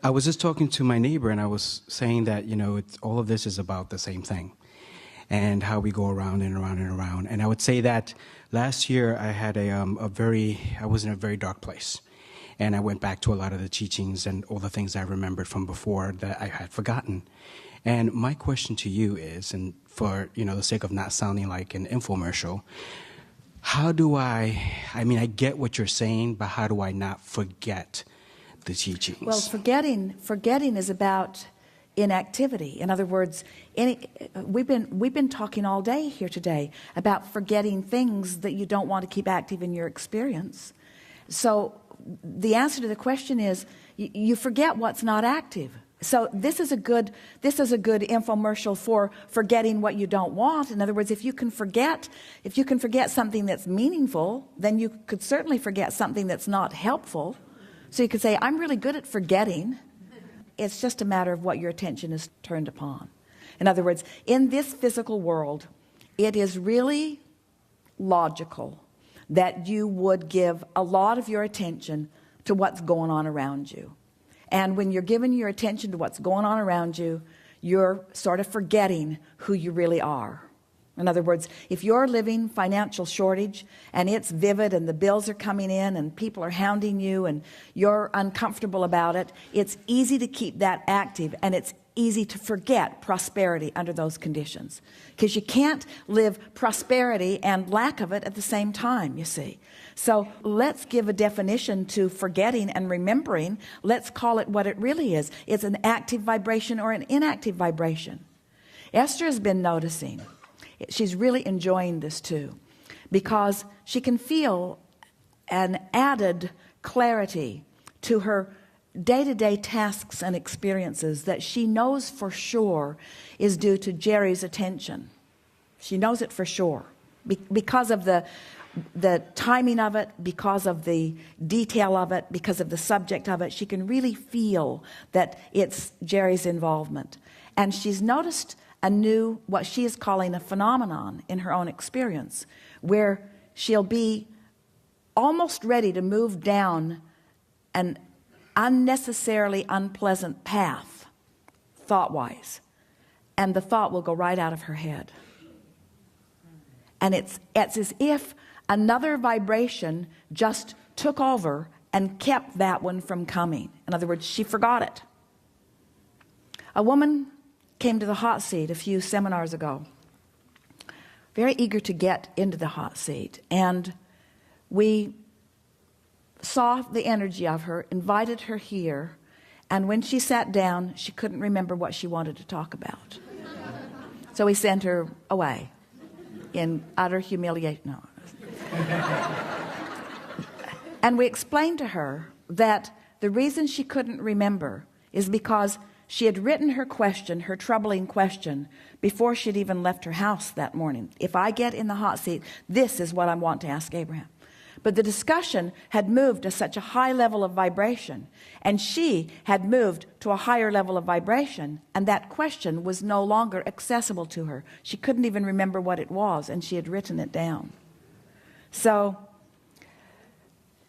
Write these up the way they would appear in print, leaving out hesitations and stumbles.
I was just talking to my neighbor, and I was saying that, all of this is about the same thing, and how we go around and around and around. And I would say that last year I had I was in a very dark place. And I went back to a lot of the teachings and all the things I remembered from before that I had forgotten. And my question to you is, and for, the sake of not sounding like an infomercial, how do I get what you're saying, but how do I not forget the teachings? Well, forgetting is about inactivity. In other words, we've been talking all day here today about forgetting things that you don't want to keep active in your experience. So the answer to the question is you forget what's not active. So this is a good infomercial for forgetting what you don't want. In other words, if you can forget something that's meaningful, then you could certainly forget something that's not helpful. So you could say, I'm really good at forgetting. It's just a matter of what your attention is turned upon. In other words, in this physical world, it is really logical that you would give a lot of your attention to what's going on around you. And when you're giving your attention to what's going on around you, you're sort of forgetting who you really are. In other words, if you're living financial shortage and it's vivid and the bills are coming in and people are hounding you and you're uncomfortable about it, it's easy to keep that active, and it's easy to forget prosperity under those conditions, because you can't live prosperity and lack of it at the same time, you see. So let's give a definition to forgetting and remembering. Let's call it what it really is. It's an active vibration or an inactive vibration. Esther has been noticing. She's really enjoying this too, because she can feel an added clarity to her day-to-day tasks and experiences that she knows for sure is due to Jerry's attention. She knows it for sure because of the timing of it, because of the detail of it, because of the subject of it. She can really feel that it's Jerry's involvement. And she's noticed a new, what she is calling a phenomenon in her own experience, where she'll be almost ready to move down an unnecessarily unpleasant path, thought-wise, and the thought will go right out of her head. And it's as if another vibration just took over and kept that one from coming. In other words, she forgot it. A woman came to the hot seat a few seminars ago, very eager to get into the hot seat, and we saw the energy of her, invited her here, and when she sat down, she couldn't remember what she wanted to talk about. So we sent her away in utter humiliation. No. And we explained to her that the reason she couldn't remember is because she had written her question, her troubling question, before she'd even left her house that morning. If I get in the hot seat, this is what I want to ask Abraham. But the discussion had moved to such a high level of vibration, and she had moved to a higher level of vibration, and that question was no longer accessible to her. She couldn't even remember what it was, and she had written it down. So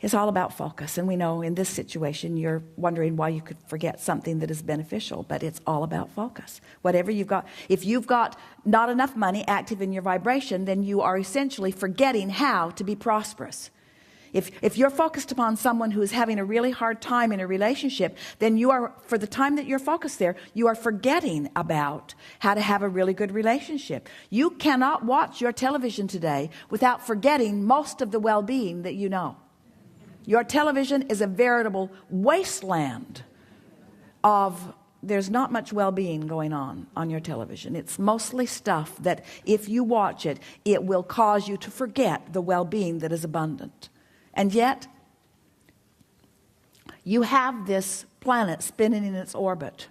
it's all about focus, and we know in this situation you're wondering why you could forget something that is beneficial, but it's all about focus. Whatever you've got, if you've got not enough money active in your vibration, then you are essentially forgetting how to be prosperous. If you're focused upon someone who is having a really hard time in a relationship, then you are, for the time that you're focused there, you are forgetting about how to have a really good relationship. You cannot watch your television today without forgetting most of the well-being that you know. Your television is a veritable wasteland of, there's not much well-being going on your television. It's mostly stuff that if you watch it, it will cause you to forget the well-being that is abundant. And yet, you have this planet spinning in its orbit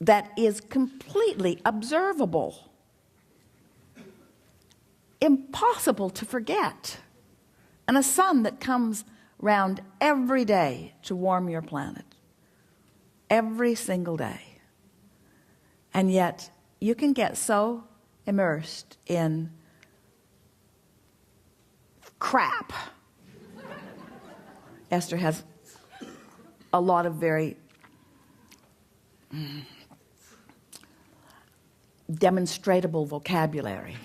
that is completely observable, impossible to forget, and a sun that comes round every day to warm your planet, every single day. And yet, you can get so immersed in crap. Esther has a lot of very demonstratable vocabulary.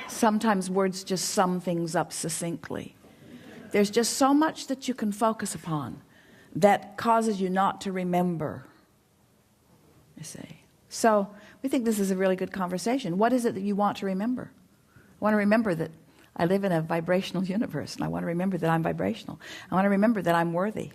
Sometimes words just sum things up succinctly. There's just so much that you can focus upon that causes you not to remember, you see. So we think this is a really good conversation. What is it that you want to remember? I want to remember that I live in a vibrational universe, and I want to remember that I'm vibrational. I want to remember that I'm worthy.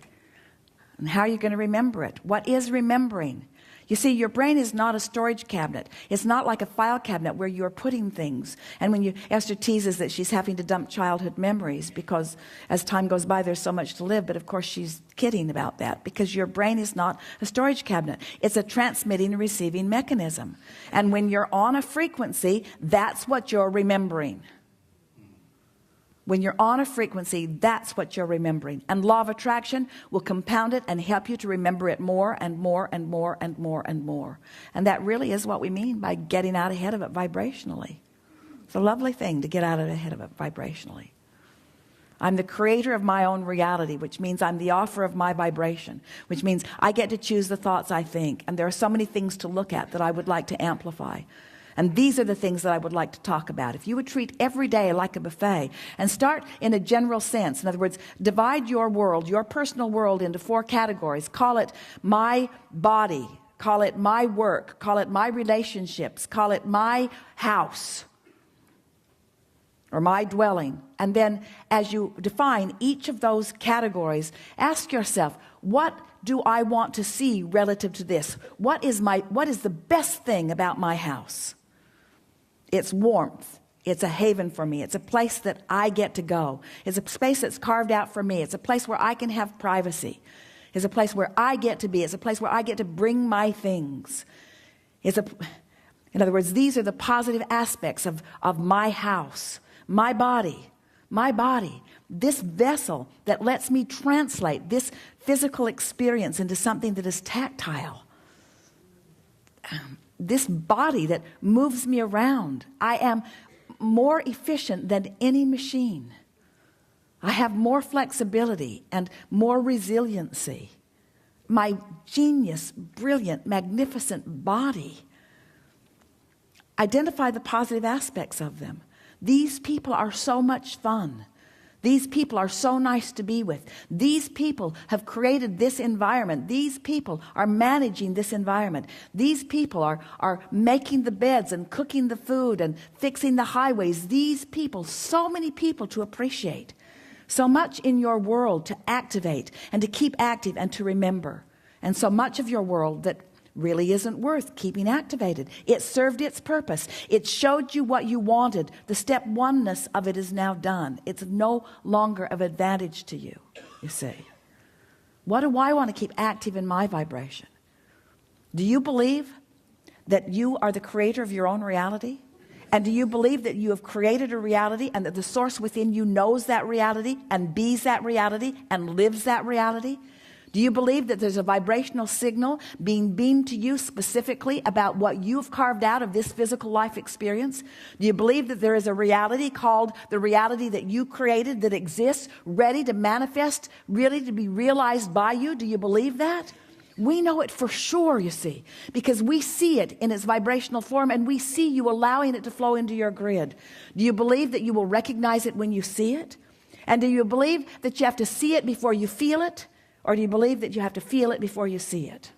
And how are you going to remember it? What is remembering? You see, your brain is not a storage cabinet. It's not like a file cabinet where you're putting things. And when Esther teases that she's having to dump childhood memories because as time goes by, there's so much to live. But of course, she's kidding about that because your brain is not a storage cabinet. It's a transmitting and receiving mechanism. And when you're on a frequency, that's what you're remembering. When you're on a frequency, that's what you're remembering. And law of attraction will compound it and help you to remember it more and more and more and more and more. And that really is what we mean by getting out ahead of it vibrationally. It's a lovely thing to get out ahead of it vibrationally. I'm the creator of my own reality, which means I'm the author of my vibration, which means I get to choose the thoughts I think. And there are so many things to look at that I would like to amplify. And these are the things that I would like to talk about. If you would treat every day like a buffet and start in a general sense, in other words, divide your world, your personal world into 4 categories. Call it my body, call it my work, call it my relationships, call it my house or my dwelling. And then as you define each of those categories, ask yourself, what do I want to see relative to this? What is the best thing about my house? It's warmth. It's a haven for me. It's a place that I get to go. It's a space that's carved out for me. It's a place where I can have privacy. It's a place where I get to be. It's a place where I get to bring my things. In other words, these are the positive aspects of my house, my body, this vessel that lets me translate this physical experience into something that is tactile. This body that moves me around. I am more efficient than any machine. I have more flexibility and more resiliency. My genius, brilliant, magnificent body. Identify the positive aspects of them. These people are so much fun. These people are so nice to be with. These people have created this environment. These people are managing this environment. These people are making the beds and cooking the food and fixing the highways. These people, so many people to appreciate. So much in your world to activate and to keep active and to remember. And so much of your world that really isn't worth keeping activated. It served its purpose. It showed you what you wanted. The step oneness of it is now done. It's no longer of advantage to you, you see. What do I want to keep active in my vibration? Do you believe that you are the creator of your own reality? And do you believe that you have created a reality and that the source within you knows that reality and bees that reality and lives that reality? Do you believe that there's a vibrational signal being beamed to you specifically about what you've carved out of this physical life experience? Do you believe that there is a reality called the reality that you created that exists, ready to manifest, really to be realized by you? Do you believe that? We know it for sure, you see, because we see it in its vibrational form and we see you allowing it to flow into your grid. Do you believe that you will recognize it when you see it? And do you believe that you have to see it before you feel it? Or do you believe that you have to feel it before you see it?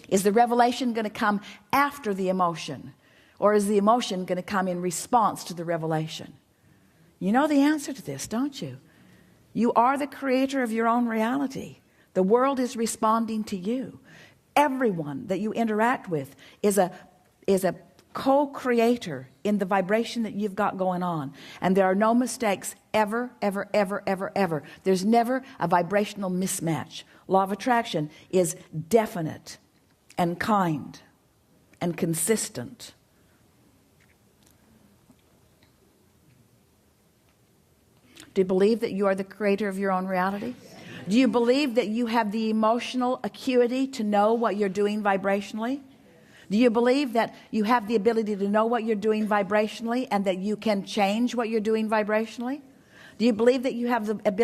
Is the revelation going to come after the emotion? Or is the emotion going to come in response to the revelation? You know the answer to this, don't you? You are the creator of your own reality. The world is responding to you. Everyone that you interact with is a co-creator in the vibration that you've got going on. And there are no mistakes ever, ever, ever, ever, ever. There's never a vibrational mismatch. Law of attraction is definite and kind and consistent. Do you believe that you are the creator of your own reality? Do you believe that you have the emotional acuity to know what you're doing vibrationally? Do you believe that you have the ability to know what you're doing vibrationally and that you can change what you're doing vibrationally? Do you believe that you have the ability